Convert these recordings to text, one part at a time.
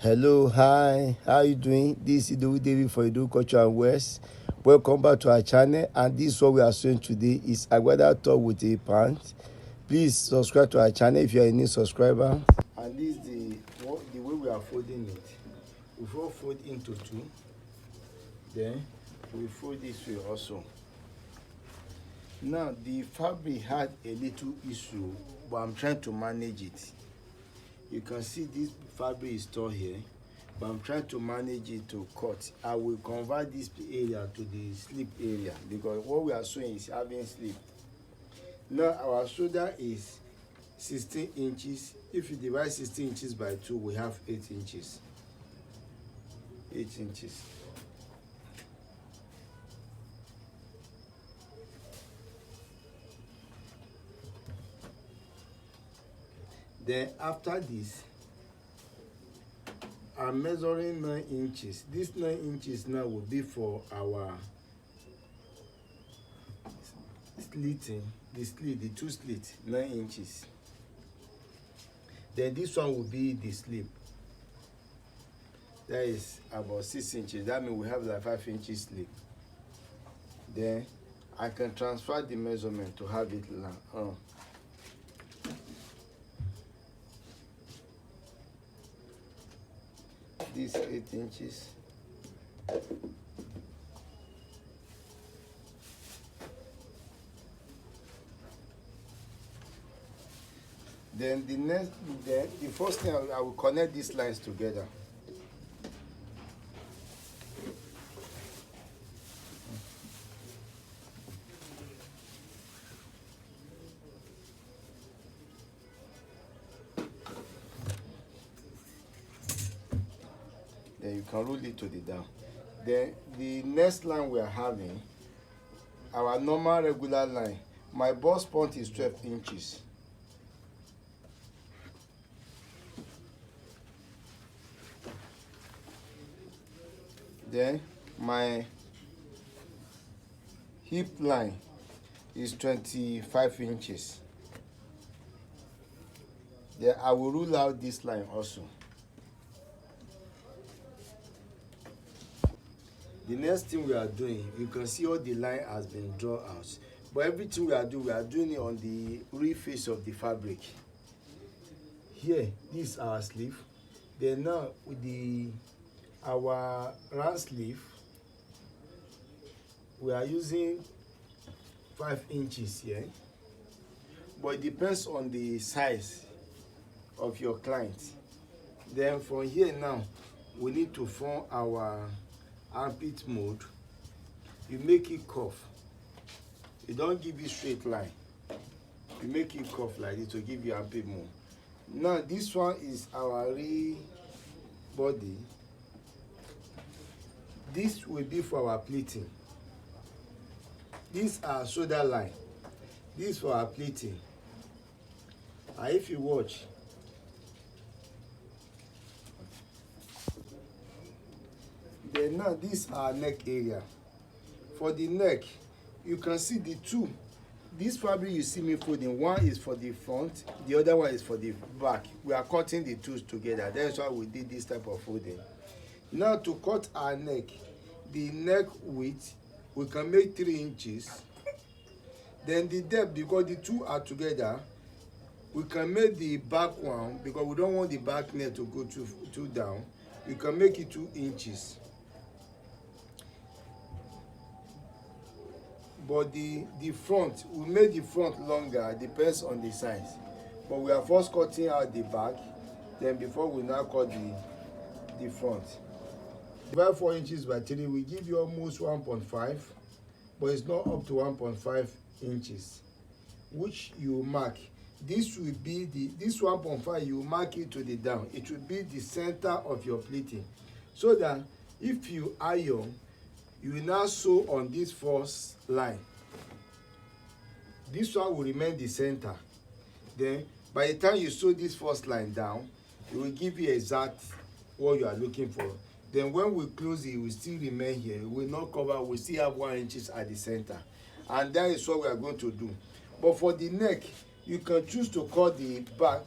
Hello, hi, how you doing? This is David for Edo Culture and West. Welcome back to our channel, and this is what we are showing today is Agbada top with a pant. Please subscribe to our channel if you are a new subscriber. And this is the way we are folding it. We fold into two, then we fold this way also. Now the fabric had a little issue, but I'm trying to manage it. You can see this fabric is stored here, but I'm trying to manage it to cut. I will convert this area to the slip area because what we are showing is having slip. Now our shoulder is 16 inches. If you divide 16 inches by 2, we have 8 inches. 8 inches. Then after this, I'm measuring 9 inches. This 9 inches now will be for our slitting, the two slits, 9 inches. Then this one will be the slip. That is about 6 inches. That means we have like 5 inches slip. Then I can transfer the measurement to have it on. This 8 inches. Then the first thing I will connect these lines together. Then you can roll it to the down. Then the next line we are having, our normal regular line, my bust point is 12 inches. Then my hip line is 25 inches. Then I will rule out this line also. The next thing we are doing, you can see all the line has been drawn out. But everything we are doing it on the real face of the fabric. Here, this is our sleeve. Then now with our round sleeve, we are using 5 inches here. But it depends on the size of your client. Then from here now, we need to form our armpit mode. You make it curve. You don't give it straight line. You make it curve like this to give you armpit mode. Now this one is our real body. This will be for our pleating. This is our shoulder line. This is for our pleating. And if you watch, then now this is our neck area. For the neck, you can see the two. This fabric you see me folding, one is for the front, the other one is for the back. We are cutting the two together. That's why we did this type of folding. Now to cut our neck, the neck width, we can make 3 inches. Then the depth, because the two are together, we can make the back one, because we don't want the back neck to go too down. We can make it 2 inches. But the front, we make the front longer, depends on the size. But we are first cutting out the back, then before we now cut the front. Divide 4 inches by 3 will give you almost 1.5, but it's not up to 1.5 inches, which you mark. This will be this 1.5, you mark it to the down. It will be the center of your pleating, so that if you iron, you will now sew on this first line. This one will remain the center. Then by the time you sew this first line down, it will give you exact what you are looking for. Then when we close it, it will still remain here. It will not cover, we still have 1 inch at the center. And that is what we are going to do. But for the neck, you can choose to cut the back,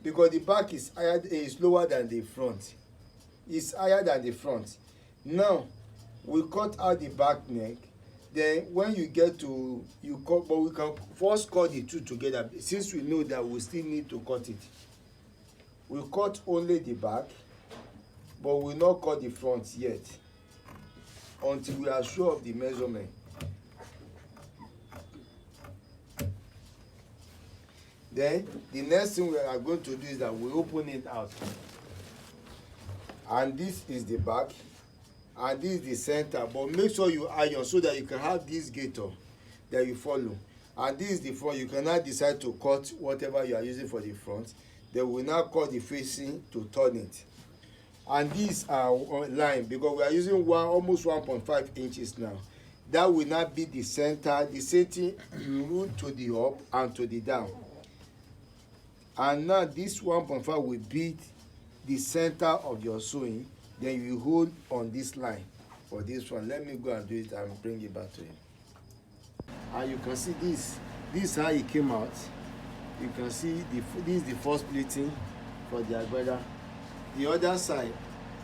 because the back is lower than the front. is higher than the front. Now we cut out the back neck. Then when you get to you cut, but we can first cut the two together since we know that we still need to cut it. We cut only the back, but we not cut the front yet until we are sure of the measurement. Then the next thing we are going to do is that we open it out, and this is the back and this is the center, but make sure you iron so that you can have this gator that you follow, and this is the front. You cannot decide to cut whatever you are using for the front. Then we now cut the facing to turn it, and these are line because we are using almost 1.5 inches now. That will not be the center. The center you root to the up and to the down, and now this 1.5 will be the center of your sewing. Then you hold on this line for this one. Let me go and do it and bring it back to you. And you can see this is how it came out. You can see this is the first pleating for the Agbada. The other side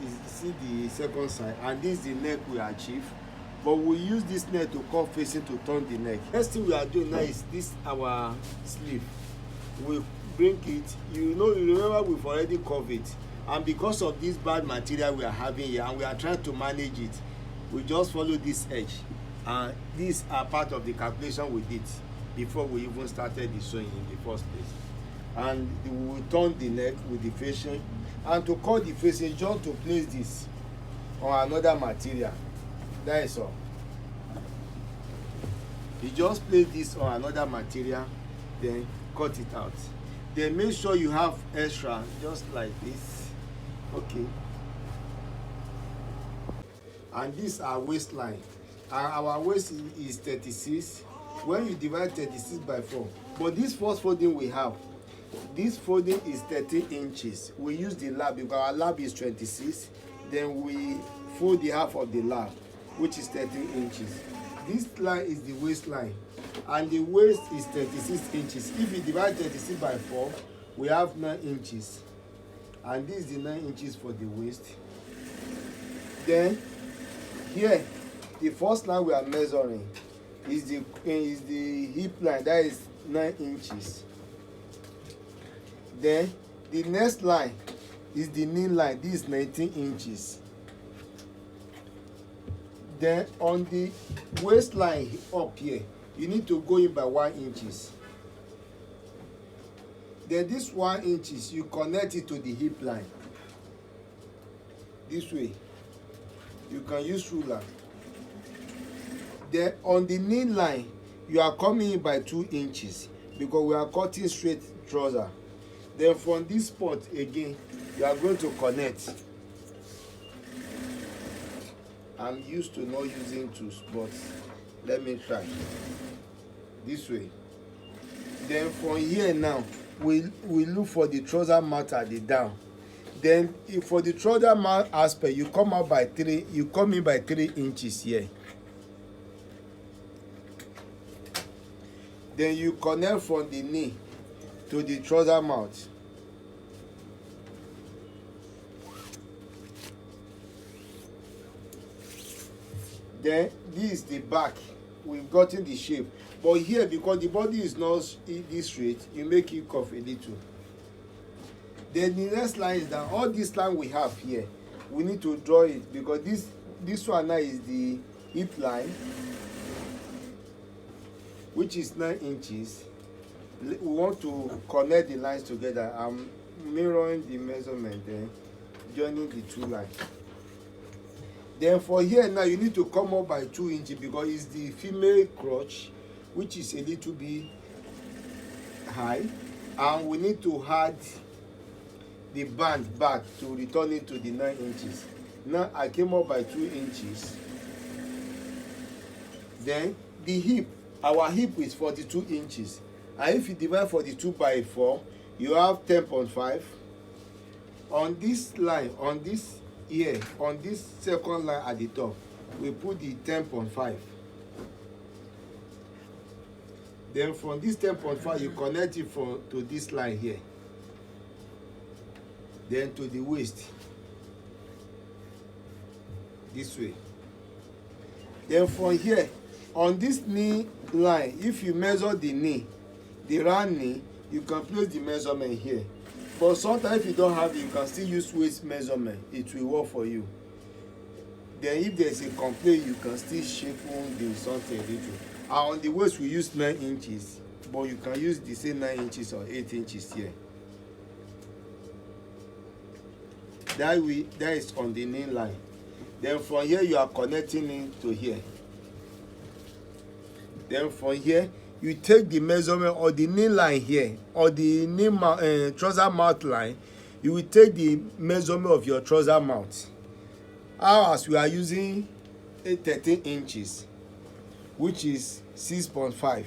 is, see the second side, and this is the neck we achieve. But we use this neck to come facing to turn the neck. Next thing we are doing now is this our sleeve. We bring it, you remember we've already covered it, and because of this bad material we are having here and we are trying to manage it, we just follow this edge, and these are part of the calculation we did before we even started the sewing in the first place. And we will turn the neck with the facing, and to cut the facing just to place this on another material. That is all. You just place this on another material, then cut it out. Then make sure you have extra just like this. Okay. And this our waistline, and our waist is 36. When you divide 36 by 4, but this first folding we have, this folding is 13 inches. We use the lap because our lap is 26. Then we fold the half of the lap, which is 13 inches. This line is the waistline, and the waist is 36 inches. If you divide 36 by 4, we have 9 inches, and this is the 9 inches for the waist. Then here, the first line we are measuring is the hip line, that is 9 inches. Then the next line is the knee line, this is 19 inches. Then on the waistline up here, you need to go in by 1 inches. Then this 1 inches, you connect it to the hip line. This way. You can use ruler. Then on the knee line, you are coming in by 2 inches because we are cutting straight trouser. Then from this spot again, you are going to connect. I'm used to not using tools, but let me try. This way. Then from here now, we look for the trouser mat at the down. Then for the trouser mat aspect, you come out by 3. You come in by 3 inches here. Then you connect from the knee to the trouser mouth. Then this is the back. We've gotten the shape, but here because the body is not this straight, you make it curve a little. Then the next line is that all this line we have here, we need to draw it because this one now is the hip line, which is 9 inches. We want to connect the lines together. I'm mirroring the measurement, then joining the two lines. Then for here now, you need to come up by 2 inches because it's the female crotch, which is a little bit high, and we need to add the band back to return it to the 9 inches. Now I came up by 2 inches. Then the hip, our hip is 42 inches, and if you divide 42 by 4, you have 10.5. On this line, on this here, on this second line at the top, we put the 10.5. Then from this 10.5, you connect it to this line here. Then to the waist. this way. Then from here, on this knee line, if you measure the knee, the round knee, you can place the measurement here. But sometimes if you don't have it, you can still use waist measurement. It will work for you. Then if there's a complaint, you can still shape the something a little. And on the waist, we use 9 inches. But you can use the same 9 inches or 8 inches here. That is on the knee line. Then from here, you are connecting it to here. Then from here, you take the measurement of the knee line here, or the knee trouser mouth line. You will take the measurement of your trouser mouth. As we are using 13 inches, which is 6.5.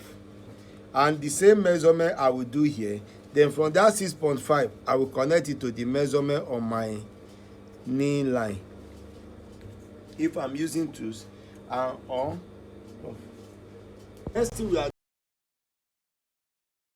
And the same measurement I will do here. Then from that 6.5, I will connect it to the measurement on my knee line. If I'm using tools, on. Next thing we are